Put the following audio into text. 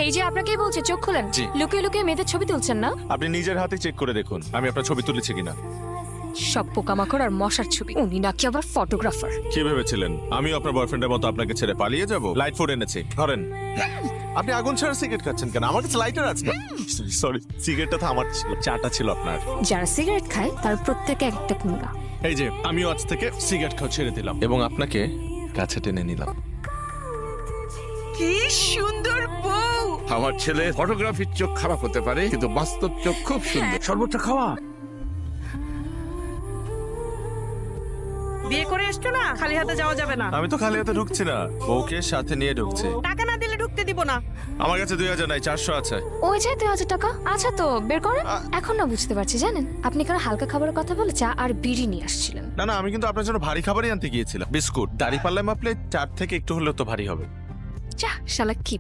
এই যে আপনাকেই বলছে চোখ খুলেন। জি। লুকিয়ে লুকিয়ে মেয়েদের ছবি তুলছেন না? আপনি নিজের হাতে চেক করে দেখুন আমি আপনার ছবি তুলেছি কিনা। সব পোকামাকড় আর মশার ছবি। উনি নাকি আবার ফটোগ্রাফার। কি ভেবেছিলেন আমি আপনার বয়ফ্রেন্ডের মতো আপনাকে ছেড়ে পালিয়ে যাব? লাইট ফুড এনেছি, ধরেন। আপনি আগুন ছাড়া সিগারেট খাচ্ছেন কেন? আমার কাছে লাইটার আছে। সরি, সিগারেটটা তো আমার ছিল, চাটা ছিল আপনার। যারা সিগারেট খায় তার প্রত্যেকে একটা কুঙ্গা। এই যে আমিও আজ থেকে সিগারেট খাওয়া ছেড়ে দিলাম এবং আপনাকে কাছে টেনে নিলাম। কি সুন্দর বউ। আমার ছেলে ফটোগ্রাফির চোখ খারাপ হতে পারে কিন্তু বাস্তব চোখ খুব সুন্দর। শরবতটা খাওয়া। বিয়ে করে এসছো না, খালি হাতে যাওয়া যাবে না। আমি তো খালি হাতে ঢুকছি না, ওকে সাথে নিয়ে ঢুকছে। টাকা না দিলে ঢুকতে দিব না। আমার কাছে 2000 নাই, 400 আছে। ওই যে 2000 টাকা আচ্ছা তো বের করেন। এখন না বুঝতে পারছি জানেন, আপনি কারো হালকা খাবারের কথা বলে চা আর বিড়ি নিয়ে আসছিলেন। না না, আমি কিন্তু আপনার জন্য ভারী খাবারই আনতে গিয়েছিলাম। বিস্কুট দাড়ি পাল্লায় মাপলে 4 থেকে একটু হলেও তো ভারী হবে। যা শালা কি